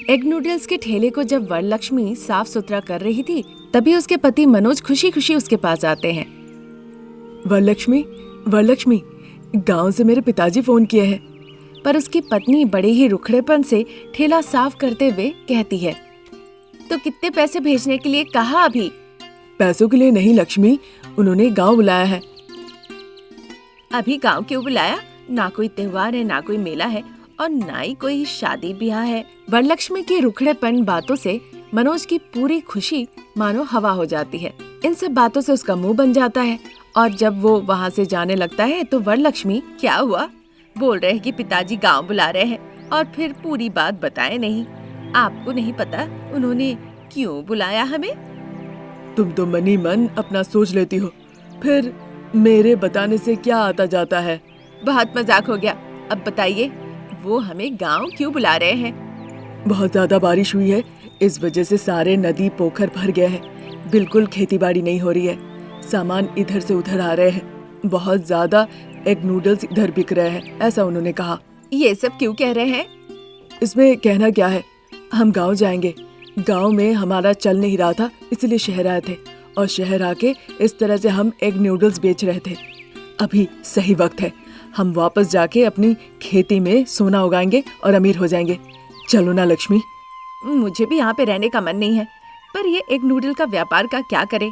Egg noodles के ठेले को जब वरलक्ष्मी साफ सुथरा कर रही थी, तभी उसके पति मनोज खुशी खुशी उसके पास आते हैं। वरलक्ष्मी, वरलक्ष्मी, गांव से मेरे पिताजी फोन किए हैं। पर उसकी पत्नी बड़े ही रुखड़ेपन से ठेला साफ करते हुए कहती है, तो कितने पैसे भेजने के लिए कहा अभी? पैसों के लिए नहीं लक्ष्मी, उन्होंने गांव बुलाया है। अभी गांव क्यों बुलाया? ना कोई त्योहार है, ना कोई मेला है और ना ही कोई शादी ब्याह है। वरलक्ष्मी के रुखड़ेपन बातों से मनोज की पूरी खुशी मानो हवा हो जाती है। इन सब बातों से उसका मुंह बन जाता है और जब वो वहाँ से जाने लगता है तो वरलक्ष्मी, क्या हुआ? बोल रहे हैं कि पिताजी गांव बुला रहे हैं और फिर पूरी बात बताए नहीं। आपको नहीं पता उन्होंने क्यों बुलाया हमें? तुम तो मनी मन अपना सोच लेती हो, फिर मेरे बताने से क्या आता जाता है। बहुत मजाक हो गया। अब बताइए, वो हमें गांव क्यों बुला रहे हैं? बहुत ज्यादा बारिश हुई है, इस वजह से सारे नदी पोखर भर गए हैं। बिल्कुल खेतीबाड़ी नहीं हो रही है, सामान इधर से उधर आ रहे हैं। बहुत ज्यादा एग नूडल्स इधर बिक रहे हैं, ऐसा उन्होंने कहा। ये सब क्यों कह रहे हैं? इसमें कहना क्या है, हम गांव जाएंगे। गांव में हमारा चल नहीं रहा था, इसलिए शहर आए थे और शहर आके इस तरह से हम एग नूडल्स बेच रहे थे। अभी सही वक्त है, हम वापस जाके अपनी खेती में सोना उगाएंगे और अमीर हो जाएंगे। चलो ना लक्ष्मी। मुझे भी यहाँ पे रहने का मन नहीं है, पर ये एग नूडल का व्यापार का क्या करें?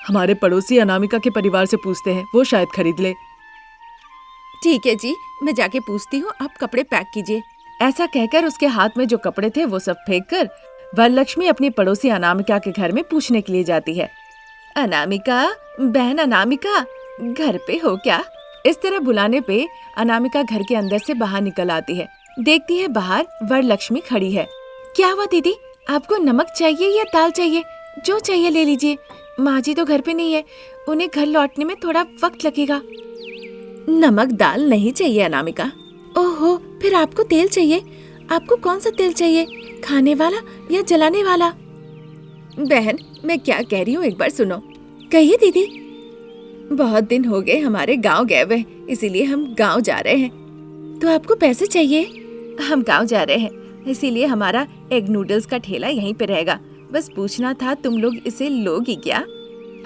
हमारे पड़ोसी अनामिका के परिवार से पूछते हैं, वो शायद खरीद ले। ठीक है जी, मैं जाके पूछती हूँ, आप कपड़े पैक कीजिए। ऐसा कहकर उसके हाथ में जो कपड़े थे वो सब फेंक कर वरलक्ष्मी अपनी पड़ोसी अनामिका के घर में पूछने के लिए जाती है। अनामिका, बहन अनामिका, घर पे हो क्या? इस तरह बुलाने पे अनामिका घर के अंदर से बाहर निकल आती है। देखती है बाहर वरलक्ष्मी खड़ी है। क्या हुआ दीदी, आपको नमक चाहिए या दाल चाहिए? जो चाहिए ले लीजिए। माँ जी तो घर पे नहीं है, उन्हें घर लौटने में थोड़ा वक्त लगेगा। नमक दाल नहीं चाहिए अनामिका। ओहो, फिर आपको तेल चाहिए। आपको कौन सा तेल चाहिए, खाने वाला या जलाने वाला? बहन, मैं क्या कह रही हूँ एक बार सुनो। कहिए दीदी। बहुत दिन हो गए हमारे गांव गए हुए, इसीलिए हम गांव जा रहे हैं। तो आपको पैसे चाहिए? हम गांव जा रहे हैं, इसीलिए हमारा एग नूडल्स का ठेला यहीं पे रहेगा। बस पूछना था, तुम लोग इसे लोगी क्या?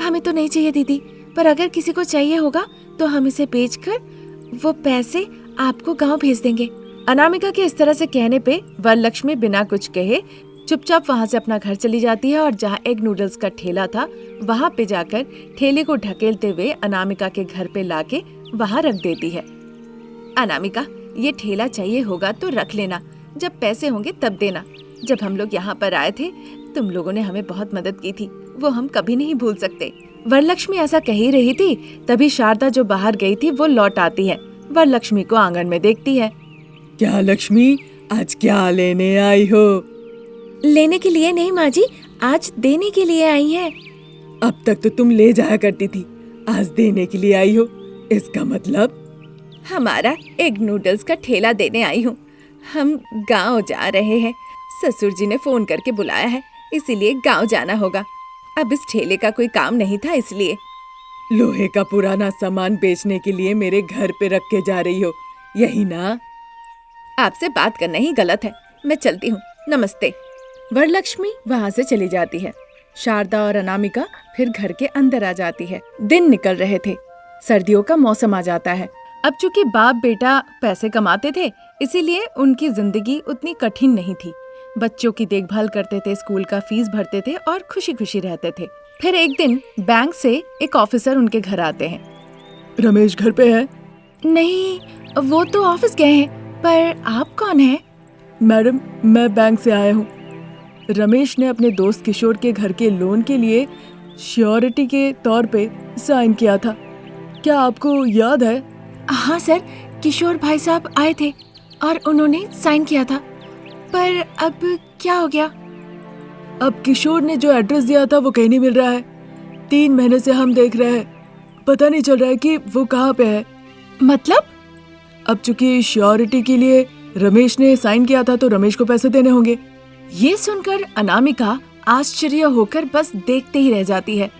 हमें तो नहीं चाहिए दीदी, पर अगर किसी को चाहिए होगा तो हम इसे बेचकर वो पैसे आपको गांव भेज देंगे। अनामिका के इस तरह से कहने पे वरलक्ष्मी बिना कुछ कहे चुपचाप वहाँ से अपना घर चली जाती है और जहाँ एग नूडल्स का ठेला था वहाँ पे जाकर ठेले को ढकेलते हुए अनामिका के घर पे लाके वहाँ रख देती है। अनामिका, ये ठेला चाहिए होगा तो रख लेना, जब पैसे होंगे तब देना। जब हम लोग यहाँ पर आए थे तुम लोगों ने हमें बहुत मदद की थी, वो हम कभी नहीं भूल सकते। वरलक्ष्मी ऐसा कह ही रही थी, तभी शारदा जो बाहर गई थी वो लौट आती है। वरलक्ष्मी को आंगन में देखती है। क्या लक्ष्मी, आज क्या लेने आई हो? लेने के लिए नहीं माँ जी, आज देने के लिए आई है। अब तक तो तुम ले जाया करती थी, आज देने के लिए आई हो, इसका मतलब? हमारा एग नूडल्स का ठेला देने आई हूँ। हम गांव जा रहे हैं, ससुर जी ने फोन करके बुलाया है, इसीलिए गांव जाना होगा। अब इस ठेले का कोई काम नहीं था इसलिए। लोहे का पुराना सामान बेचने के लिए मेरे घर पे रख के जा रही हो, यही ना? आपसे बात करना ही गलत है, मैं चलती हूँ, नमस्ते। वरलक्ष्मी वहाँ से चली जाती है। शारदा और अनामिका फिर घर के अंदर आ जाती है। दिन निकल रहे थे, सर्दियों का मौसम आ जाता है। अब चूंकि बाप बेटा पैसे कमाते थे, इसीलिए उनकी जिंदगी उतनी कठिन नहीं थी। बच्चों की देखभाल करते थे, स्कूल का फीस भरते थे और खुशी खुशी रहते थे। फिर एक दिन बैंक से एक ऑफिसर उनके घर आते हैं। रमेश घर पे है? नहीं, वो तो ऑफिस गए हैं, पर आप कौन हैं? मैडम, मैं बैंक से आया हूँ। रमेश ने अपने दोस्त किशोर के घर के लोन के लिए श्योरिटी के तौर पे साइन किया था, क्या आपको याद है? हाँ सर, किशोर भाई साहब आए थे और उन्होंने साइन किया था, पर अब क्या हो गया? अब किशोर ने जो एड्रेस दिया था वो कहीं नहीं मिल रहा है। 3 महीने से हम देख रहे हैं, पता नहीं चल रहा है कि वो कहाँ पे है। मतलब? अब चूंकि श्योरिटी के लिए रमेश ने साइन किया था तो रमेश को पैसे देने होंगे। ये सुनकर अनामिका आश्चर्य होकर बस देखते ही रह जाती है।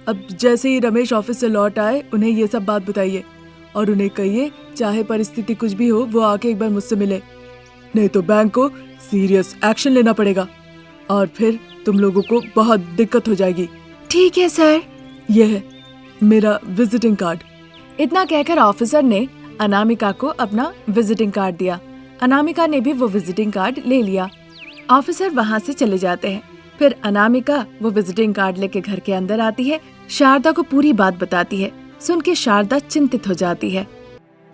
अब जैसे ही रमेश ऑफिस से लौट आए उन्हें ये सब बात बताइए और उन्हें कहिए चाहे परिस्थिति कुछ भी हो वो आके एक बार मुझसे मिले। नहीं तो बैंक को सीरियस एक्शन लेना पड़ेगा और फिर तुम लोगों को बहुत दिक्कत हो जाएगी। ठीक है सर। यह है मेरा विजिटिंग कार्ड। इतना कहकर ऑफिसर ने अनामिका को अपना विजिटिंग कार्ड दिया। अनामिका ने भी वो विजिटिंग कार्ड ले लिया। ऑफिसर वहाँ से चले जाते हैं। फिर अनामिका वो विजिटिंग कार्ड लेके घर के अंदर आती है, शारदा को पूरी बात बताती है। सुन के शारदा चिंतित हो जाती है।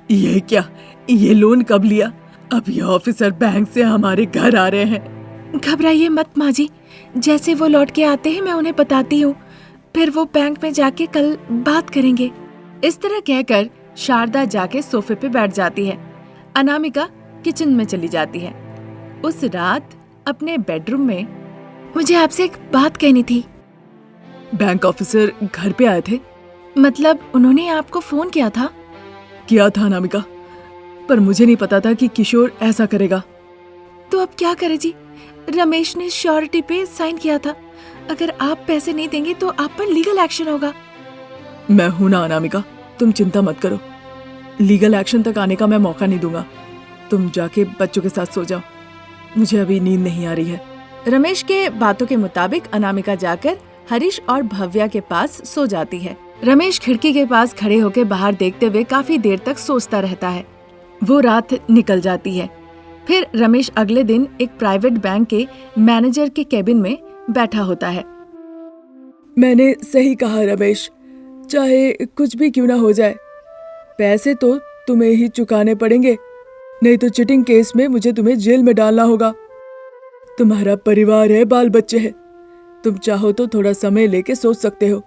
ये क्या, ये लोन कब लिया? अब ये ऑफिसर बैंक से हमारे घर आ रहे हैं। घबराइए मत माँ जी, जैसे वो लौट के आते हैं मैं उन्हें बताती हूँ, फिर वो बैंक में जाके कल बात करेंगे। इस तरह कहकर शारदा जाके सोफे पे बैठ जाती है। अनामिका किचन में चली जाती है। उस रात अपने बेडरूम में, मुझे आपसे एक बात कहनी थी। बैंक ऑफिसर घर पे आए थे? मतलब उन्होंने आपको फोन किया था? किया था अनामिका, पर मुझे नहीं पता था कि किशोर ऐसा करेगा। तो अब क्या करे जी? रमेश ने श्योरिटी पे साइन किया था, अगर आप पैसे नहीं देंगे तो आप पर लीगल एक्शन होगा। मैं हूं ना अनामिका, तुम चिंता मत करो। लीगल एक्शन तक आने का मैं मौका नहीं दूंगा। तुम जाके बच्चों के साथ सो जाओ, मुझे अभी नींद नहीं आ रही है। रमेश के बातों के मुताबिक अनामिका जाकर हरीश और भव्या के पास सो जाती है। रमेश खिड़की के पास खड़े होकर बाहर देखते हुए काफी देर तक सोचता रहता है। वो रात निकल जाती है। फिर रमेश अगले दिन एक प्राइवेट बैंक के मैनेजर के केबिन में बैठा होता है। मैंने सही कहा रमेश, चाहे कुछ भी क्यों ना हो जाए, पैसे तो तुम्हें ही चुकाने पड़ेंगे, नहीं तो चिटिंग केस में मुझे तुम्हें जेल में डालना होगा। तुम्हारा परिवार है, बाल बच्चे हैं, तुम चाहो तो थोड़ा समय लेके सोच सकते हो।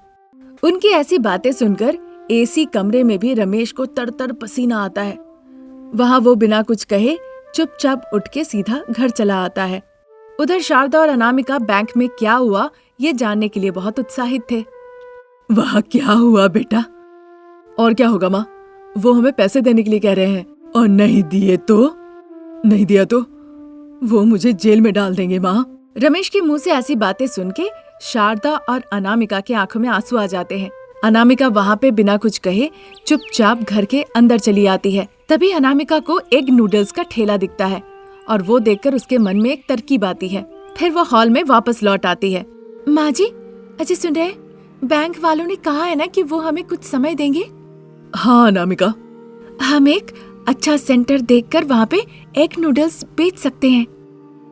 उनकी ऐसी बातें सुनकर एसी कमरे में भी रमेश को तर पसीना आता है। वहाँ वो बिना कुछ कहे चुपचाप उठ के सीधा घर चला आता है। उधर शारदा और अनामिका बैंक में क्या हुआ ये जानने के लिए बहुत उत्साहित थे। वहाँ क्या हुआ बेटा? और क्या होगा माँ, वो हमें पैसे देने के लिए कह रहे हैं, और नहीं दिया तो वो मुझे जेल में डाल देंगे माँ। रमेश के मुंह से ऐसी बातें सुन के शारदा और अनामिका की आंखों में आंसू आ जाते हैं। अनामिका वहाँ पे बिना कुछ कहे चुपचाप घर के अंदर चली आती है। तभी अनामिका को एग नूडल्स का ठेला दिखता है और वो देखकर उसके मन में एक तरकीब आती है। फिर वो हॉल में वापस लौट आती है। माँ जी, अजय सुन रहे? बैंक वालों ने कहा है ना कि वो हमें कुछ समय देंगे। हाँ अनामिका, हम एक अच्छा सेंटर देखकर वहाँ पे एग नूडल्स बेच सकते हैं।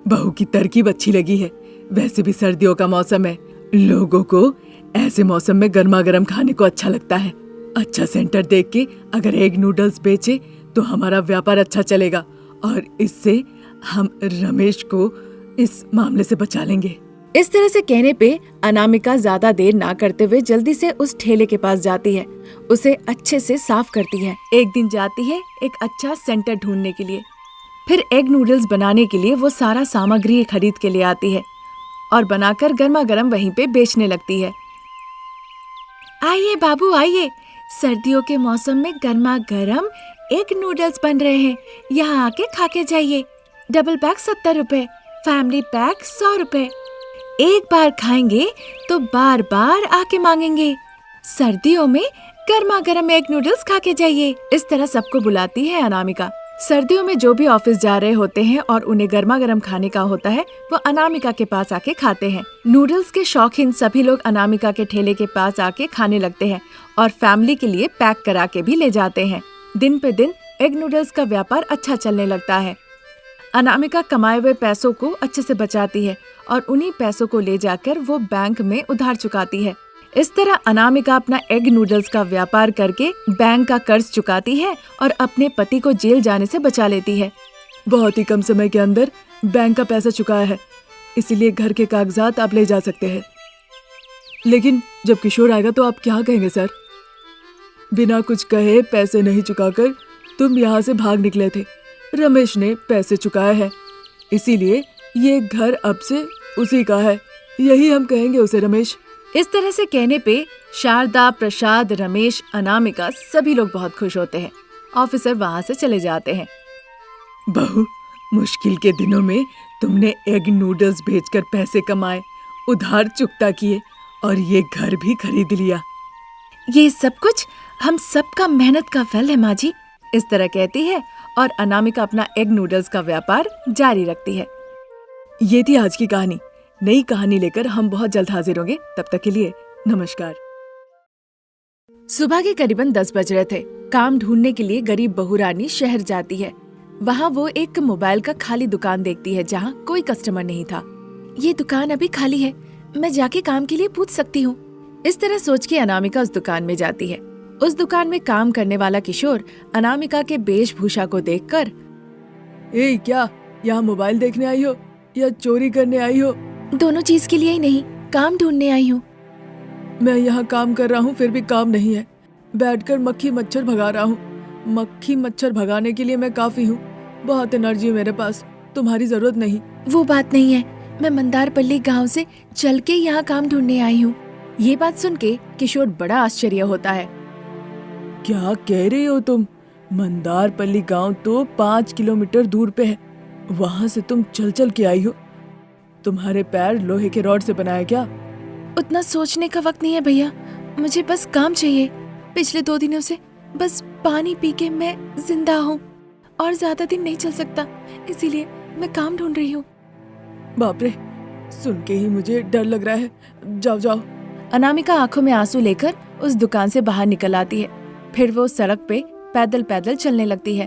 बहू की तरकीब अच्छी लगी है। वैसे भी सर्दियों का मौसम है, लोगों को ऐसे मौसम में गर्मा गर्म खाने को अच्छा लगता है। अच्छा सेंटर देख के अगर एग नूडल्स बेचे तो हमारा व्यापार अच्छा चलेगा और इससे हम रमेश को इस मामले से बचा लेंगे। इस तरह से कहने पे अनामिका ज्यादा देर ना करते हुए जल्दी से उस ठेले के पास जाती है, उसे अच्छे से साफ करती है। एक दिन जाती है एक अच्छा सेंटर ढूंढने के लिए। फिर एग नूडल्स बनाने के लिए वो सारा सामग्री खरीद के ले आती है और बनाकर गर्मा गर्म वहीं पे बेचने लगती है। आइए बाबू आइए, सर्दियों के मौसम में गर्मा गर्म एग नूडल्स बन रहे हैं, यहाँ आके खा के जाइए। डबल पैक 70 रुपए, फैमिली पैक 100 रुपए। एक बार खाएंगे तो बार बार आके मांगेंगे। सर्दियों में गर्मा गर्म एग नूडल्स खा के जाइए। इस तरह सबको बुलाती है अनामिका। सर्दियों में जो भी ऑफिस जा रहे होते हैं और उन्हें गर्मा गर्म खाने का होता है वो अनामिका के पास आके खाते हैं। नूडल्स के शौकीन सभी लोग अनामिका के ठेले के पास आके खाने लगते हैं और फैमिली के लिए पैक करा के भी ले जाते हैं। दिन पे दिन एग नूडल्स का व्यापार अच्छा चलने लगता है। अनामिका कमाए हुए पैसों को अच्छे से बचाती है और उन्हीं पैसों को ले जाकर वो बैंक में उधार चुकाती है। इस तरह अनामिका अपना एग नूडल्स का व्यापार करके बैंक का कर्ज चुकाती है और अपने पति को जेल जाने से बचा लेती है। बहुत ही कम समय के अंदर बैंक का पैसा चुकाया है, इसीलिए घर के कागजात आप ले जा सकते हैं। लेकिन जब किशोर आएगा तो आप क्या कहेंगे सर? बिना कुछ कहे पैसे नहीं चुकाकर तुम यहाँ से भाग निकले थे। रमेश ने पैसे चुकाए हैं, इसीलिए ये घर अब से उसी का है, यही हम कहेंगे उसे रमेश। इस तरह से कहने पे शारदा, प्रसाद, रमेश, अनामिका सभी लोग बहुत खुश होते हैं। ऑफिसर वहाँ से चले जाते हैं। बहू, मुश्किल के दिनों में तुमने एग नूडल्स बेचकर पैसे कमाए, उधार चुकता किए और ये घर भी खरीद लिया। ये सब कुछ हम सबका मेहनत का फल है माँ जी। इस तरह कहती है और अनामिका अपना एग नूडल्स का व्यापार जारी रखती है। ये थी आज की कहानी। नई कहानी लेकर हम बहुत जल्द हाजिर होंगे। तब तक के लिए नमस्कार। सुबह के करीबन 10 बज रहे थे। काम ढूंढने के लिए गरीब बहू रानी शहर जाती है। वहाँ वो एक मोबाइल का खाली दुकान देखती है जहाँ कोई कस्टमर नहीं था। ये दुकान अभी खाली है, मैं जाके काम के लिए पूछ सकती हूँ। इस तरह सोच के अनामिका उस दुकान में जाती है। उस दुकान में काम करने वाला किशोर अनामिका के वेशभूषा को देखकर, ए क्या यहाँ मोबाइल देखने आई हो या चोरी करने आई हो? दोनों चीज के लिए ही नहीं, काम ढूंढने आई हूँ। मैं यहाँ काम कर रहा हूँ फिर भी काम नहीं है। बैठकर मक्खी मच्छर भगा रहा हूँ। मक्खी मच्छर भगाने के लिए मैं काफी हूँ। बहुत एनर्जी है मेरे पास, तुम्हारी जरूरत नहीं। वो बात नहीं है, मैं मंदारपल्ली गांव से चल के यहाँ काम ढूंढने आई हूँ। ये बात सुन के किशोर बड़ा आश्चर्य होता है। क्या कह रही हो तुम? मंदारपल्ली गांव तो 5 किलोमीटर दूर पे है। वहाँ से तुम चल चल के आई हो? तुम्हारे पैर लोहे के रॉड से बनाए क्या? उतना सोचने का वक्त नहीं है भैया, मुझे बस काम चाहिए। पिछले 2 दिनों से बस पानी पी के मैं जिंदा हूँ और ज्यादा दिन नहीं चल सकता, इसीलिए मैं काम ढूंढ रही हूँ। बाप रे, सुन के ही मुझे डर लग रहा है। जाओ जाओ। अनामिका आंखों में आंसू लेकर उस दुकान से बाहर निकल आती है। फिर वो सड़क पे पैदल पैदल चलने लगती है।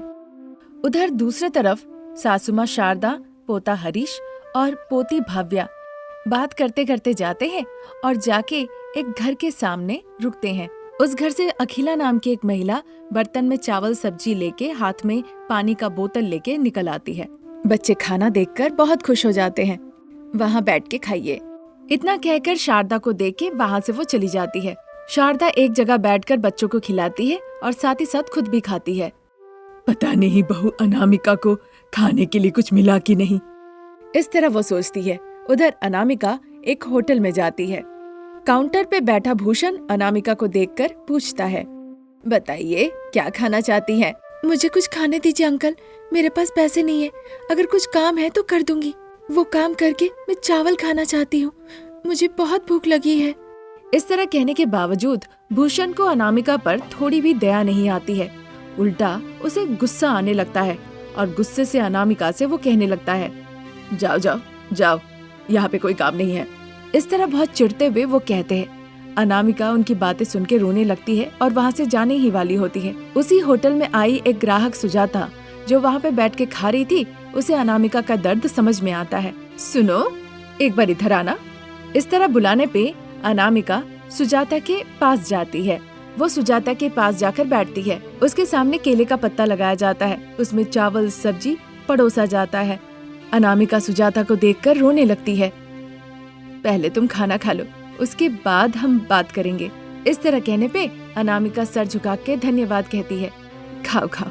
उधर दूसरी तरफ सासू माँ शारदा, पोता हरीश और पोती भव्या बात करते करते जाते हैं और जाके एक घर के सामने रुकते हैं। उस घर से अखिला नाम की एक महिला बर्तन में चावल सब्जी लेके हाथ में पानी का बोतल लेके निकल आती है। बच्चे खाना देखकर बहुत खुश हो जाते हैं। वहाँ बैठ के खाइए, इतना कहकर शारदा को देख के वहाँ से वो चली जाती है। शारदा एक जगह बैठकर बच्चों को खिलाती है और साथ ही साथ खुद भी खाती है। पता नहीं बहू अनामिका को खाने के लिए कुछ मिला कि नहीं, इस तरह वो सोचती है। उधर अनामिका एक होटल में जाती है। काउंटर पे बैठा भूषण अनामिका को देखकर पूछता है, बताइए क्या खाना चाहती हैं? मुझे कुछ खाने दीजिए अंकल, मेरे पास पैसे नहीं है। अगर कुछ काम है तो कर दूंगी। वो काम करके मैं चावल खाना चाहती हूँ, मुझे बहुत भूख लगी है। इस तरह कहने के बावजूद भूषण को अनामिका पर थोड़ी भी दया नहीं आती है। उल्टा उसे गुस्सा आने लगता है और गुस्से से अनामिका से वो कहने लगता है, जाओ जाओ जाओ, यहाँ पे कोई काम नहीं है। इस तरह बहुत चिढ़ते हुए वो कहते हैं। अनामिका उनकी बातें सुन के रोने लगती है और वहाँ से जाने ही वाली होती है। उसी होटल में आई एक ग्राहक सुजाता जो वहाँ पे बैठ के खा रही थी, उसे अनामिका का दर्द समझ में आता है। सुनो, एक बार इधर आना। इस तरह बुलाने पे अनामिका सुजाता के पास जाती है। वो सुजाता के पास जाकर बैठती है। उसके सामने केले का पत्ता लगाया जाता है, उसमें चावल सब्जी परोसा जाता है। अनामिका सुजाता को देखकर रोने लगती है। पहले तुम खाना खा लो, उसके बाद हम बात करेंगे। इस तरह कहने पे अनामिका सर झुका के धन्यवाद कहती है। खाओ खाओ,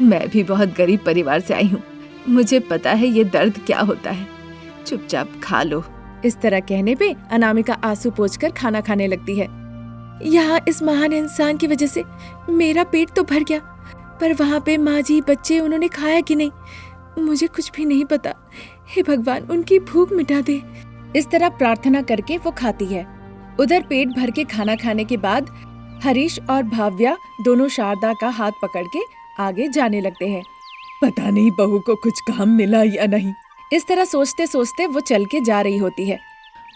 मैं भी बहुत गरीब परिवार से आई हूँ, मुझे पता है ये दर्द क्या होता है, चुपचाप खा लो। इस तरह कहने पे अनामिका आंसू पोंछकर खाना खाने लगती है। यहाँ इस महान इंसान की वजह से मेरा पेट तो भर गया, पर वहाँ पे माँ जी बच्चे उन्होंने खाया कि नहीं मुझे कुछ भी नहीं पता। हे भगवान, उनकी भूख मिटा दे। इस तरह प्रार्थना करके वो खाती है। उधर पेट भर के खाना खाने के बाद हरीश और भाव्या दोनों शारदा का हाथ पकड़ के आगे जाने लगते हैं। पता नहीं बहू को कुछ काम मिला या नहीं। इस तरह सोचते सोचते वो चल के जा रही होती है।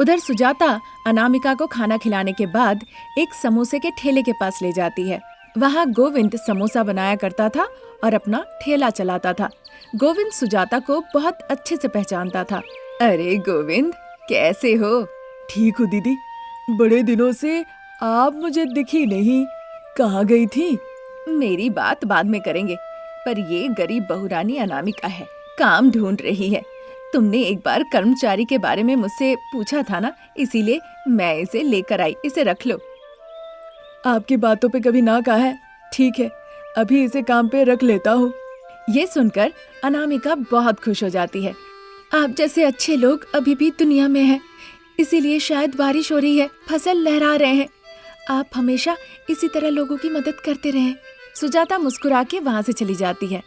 उधर सुजाता अनामिका को खाना खिलाने के बाद एक समोसे के ठेले के पास ले जाती है। वहाँ गोविंद समोसा बनाया करता था और अपना ठेला चलाता था। गोविंद सुजाता को बहुत अच्छे से पहचानता था। अरे गोविंद, कैसे हो? ठीक हूँ दीदी, बड़े दिनों से आप मुझे दिखी नहीं, कहाँ गई थी? मेरी बात बाद में करेंगे, पर ये गरीब बहुरानी अनामिका है, काम ढूंढ रही है। तुमने एक बार कर्मचारी के बारे में मुझसे पूछा था ना, इसीलिए मैं इसे लेकर आई। इसे रख लो। आपकी बातों पे कभी ना कहा है। ठीक है, अभी इसे काम पे रख लेता हूँ। ये सुनकर अनामिका बहुत खुश हो जाती है। आप जैसे अच्छे लोग अभी भी दुनिया में हैं, इसीलिए शायद बारिश हो रही है, फसल लहरा रहे हैं। आप हमेशा इसी तरह लोगों की मदद करते रहें। सुजाता मुस्कुरा के वहाँ से चली जाती है।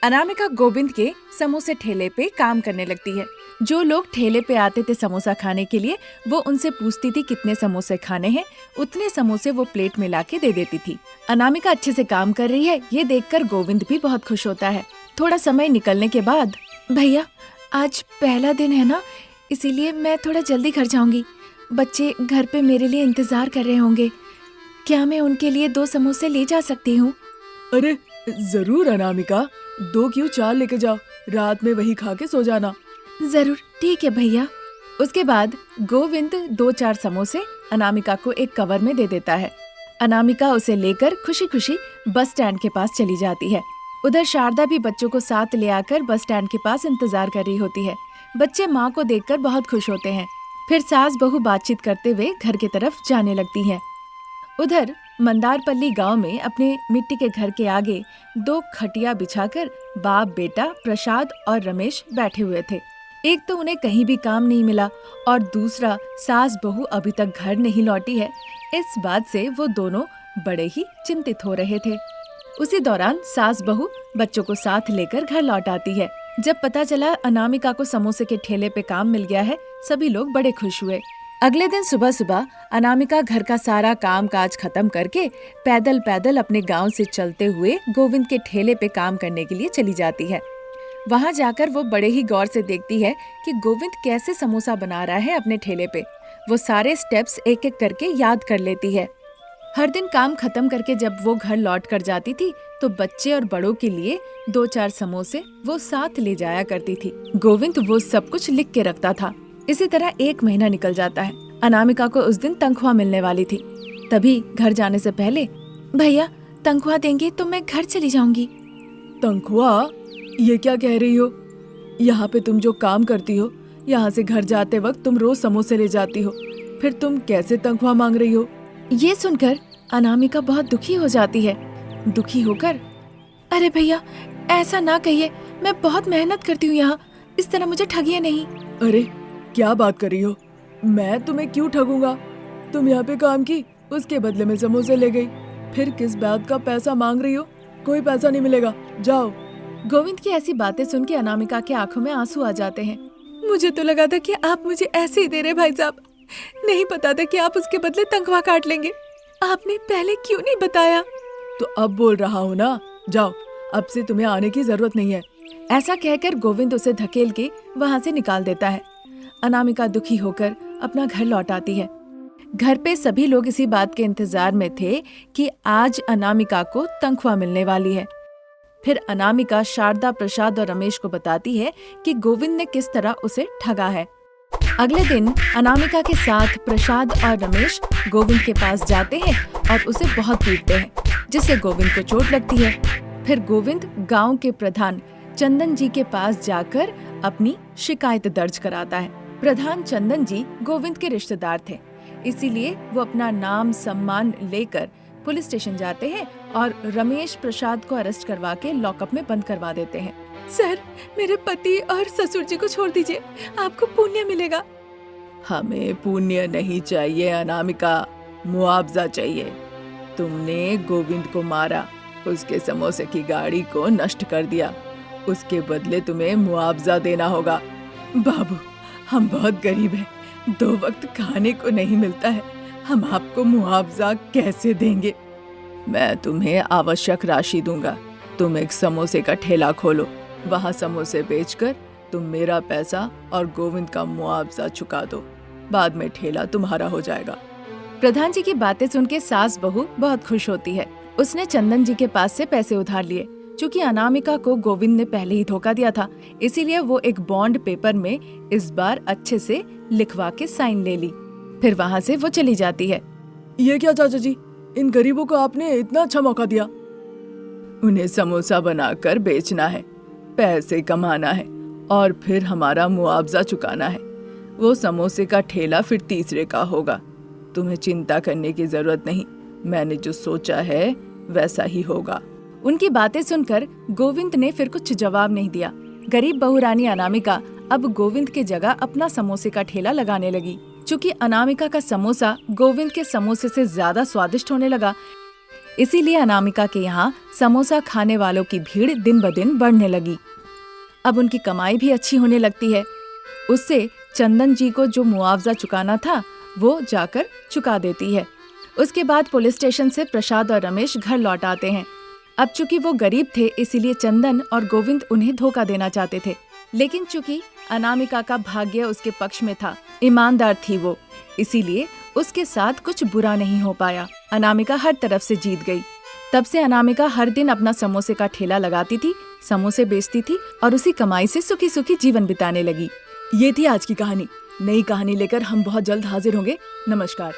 अनामिका गोविंद के समोसे ठेले पे काम करने लगती है। जो लोग ठेले पे आते थे समोसा खाने के लिए, वो उनसे पूछती थी कितने समोसे खाने हैं। उतने समोसे वो प्लेट में लाके दे देती थी। अनामिका अच्छे से काम कर रही है, ये देखकर गोविंद भी बहुत खुश होता है। थोड़ा समय निकलने के बाद, भैया आज पहला दिन है ना, इसीलिए मैं थोड़ा जल्दी घर जाऊंगी। बच्चे घर पे मेरे लिए इंतजार कर रहे होंगे। क्या मैं उनके लिए 2 समोसे ले जा सकती हूँ? अरे जरूर अनामिका, 2 क्यों 4 लेके जाओ, रात में वही खा के सो जाना। जरूर, ठीक है भैया। उसके बाद गोविंद 2-4 समोसे अनामिका को एक कवर में दे देता है। अनामिका उसे लेकर खुशी खुशी बस स्टैंड के पास चली जाती है। उधर शारदा भी बच्चों को साथ ले आकर बस स्टैंड के पास इंतजार कर रही होती है। बच्चे माँ को देखकर बहुत खुश होते हैं। फिर सास बहू बातचीत करते हुए घर की तरफ जाने लगती हैं। उधर मंदारपल्ली गांव में अपने मिट्टी के घर के आगे 2 खटिया बिछाकर बाप बेटा प्रसाद और रमेश बैठे हुए थे। एक तो उन्हें कहीं भी काम नहीं मिला और दूसरा सास बहू अभी तक घर नहीं लौटी है। इस बात से वो दोनों बड़े ही चिंतित हो रहे थे। उसी दौरान सास बहू बच्चों को साथ लेकर घर लौट आती है। जब पता चला अनामिका को समोसे के ठेले पे काम मिल गया है, सभी लोग बड़े खुश हुए। अगले दिन सुबह सुबह अनामिका घर का सारा काम काज खत्म करके पैदल पैदल अपने गांव से चलते हुए गोविंद के ठेले पे काम करने के लिए चली जाती है। वहां जाकर वो बड़े ही गौर से देखती है कि गोविंद कैसे समोसा बना रहा है अपने ठेले पे। वो सारे स्टेप्स एक एक करके याद कर लेती है। हर दिन काम खत्म करके जब वो घर लौट कर जाती थी तो बच्चे और बड़ों के लिए 2-4 समोसे वो साथ ले जाया करती थी। गोविंद वो सब कुछ लिख के रखता था। इसी तरह 1 महीना निकल जाता है। अनामिका को उस दिन तनख्वाह मिलने वाली थी। तभी घर जाने से पहले, भैया तनख्वाह देंगे तो मैं घर चली जाऊंगी। तनख्वाह? ये क्या कह रही हो? यहाँ पे तुम जो काम करती हो, यहाँ से घर जाते वक्त तुम रोज समोसे ले जाती हो, फिर तुम कैसे तनख्वाह मांग रही हो? ये सुनकर अनामिका बहुत दुखी हो जाती है। दुखी होकर, अरे भैया ऐसा ना कहिए, मैं बहुत मेहनत करती हूँ यहाँ, इस तरह मुझे ठगिए नहीं। अरे क्या बात कर रही हो? मैं तुम्हें क्यों ठगूंगा? तुम यहाँ पे काम की, उसके बदले में समोसे ले गई, फिर किस बात का पैसा मांग रही हो? कोई पैसा नहीं मिलेगा, जाओ। गोविंद की ऐसी बातें सुन के अनामिका के आंखों में आंसू आ जाते हैं। मुझे तो लगा था कि आप मुझे ऐसे ही दे रहे भाई साहब, नहीं पता था कि आप उसके बदले तनख्वाह काट लेंगे। आपने पहले क्यों नहीं बताया? तो अब बोल रहा हूँ ना, जाओ, अब से तुम्हें आने की जरूरत नहीं है। ऐसा कहकर गोविंद उसे धकेल के वहाँ से निकाल देता है। अनामिका दुखी होकर अपना घर लौट आती है। घर पे सभी लोग इसी बात के इंतजार में थे कि आज अनामिका को तनख्वाह मिलने वाली है। फिर अनामिका शारदा, प्रसाद और रमेश को बताती है कि गोविंद ने किस तरह उसे ठगा है। अगले दिन अनामिका के साथ प्रसाद और रमेश गोविंद के पास जाते हैं और उसे बहुत पीटते हैं, जिससे गोविंद को चोट लगती है। फिर गोविंद गांव के प्रधान चंदन जी के पास जाकर अपनी शिकायत दर्ज कराता है। प्रधान चंदन जी गोविंद के रिश्तेदार थे, इसीलिए वो अपना नाम सम्मान लेकर पुलिस स्टेशन जाते हैं और रमेश प्रसाद को अरेस्ट करवा के लॉकअप में बंद करवा देते हैं। सर, मेरे पति और ससुर जी को छोड़ दीजिए, आपको पुण्य मिलेगा। हमें पुण्य नहीं चाहिए अनामिका, मुआवजा चाहिए। तुमने गोविंद को मारा, उसके समोसे की गाड़ी को नष्ट कर दिया, उसके बदले तुम्हें मुआवजा देना होगा। बाबू, हम बहुत गरीब हैं, 2 वक्त खाने को नहीं मिलता है, हम आपको मुआवजा कैसे देंगे? मैं तुम्हें आवश्यक राशि दूंगा। तुम एक समोसे का ठेला खोलो, वहाँ समोसे बेचकर तुम मेरा पैसा और गोविंद का मुआवजा चुका दो, बाद में ठेला तुम्हारा हो जाएगा। प्रधान जी की बातें सुन के सास बहू बहुत खुश होती है। उसने चंदन जी के पास से पैसे उधार लिए। चूँकि अनामिका को गोविंद ने पहले ही धोखा दिया था, इसीलिए वो एक बॉन्ड पेपर में इस बार अच्छे से लिखवा के साइन ले ली। फिर वहाँ से वो चली जाती है। ये क्या चाचा जी, इन गरीबों को आपने इतना अच्छा मौका दिया। उन्हें समोसा बनाकर बेचना है, पैसे कमाना है और फिर हमारा मुआवजा चुकाना है। वो समोसे का ठेला फिर तीसरे का होगा। तुम्हें चिंता करने की जरूरत नहीं, मैंने जो सोचा है वैसा ही होगा। उनकी बातें सुनकर गोविंद ने फिर कुछ जवाब नहीं दिया। गरीब बहुरानी अनामिका अब गोविंद की जगह अपना समोसे का ठेला लगाने लगी। चूँकि अनामिका का समोसा गोविंद के समोसे से ज्यादा स्वादिष्ट होने लगा, इसीलिए अनामिका के यहाँ समोसा खाने वालों की भीड़ दिन ब दिन बढ़ने लगी। अब उनकी कमाई भी अच्छी होने लगती है। उससे चंदन जी को जो मुआवजा चुकाना था वो जाकर चुका देती है। उसके बाद पुलिस स्टेशन से प्रसाद और रमेश घर लौट आते हैं। अब चूंकि वो गरीब थे इसीलिए चंदन और गोविंद उन्हें धोखा देना चाहते थे, लेकिन चूंकि अनामिका का भाग्य उसके पक्ष में था, ईमानदार थी वो, इसीलिए उसके साथ कुछ बुरा नहीं हो पाया। अनामिका हर तरफ से जीत गई। तब से अनामिका हर दिन अपना समोसे का ठेला लगाती थी, समोसे बेचती थी और उसी कमाई से सुखी सुखी जीवन बिताने लगी। ये थी आज की कहानी। नई कहानी लेकर हम बहुत जल्द हाजिर होंगे। नमस्कार।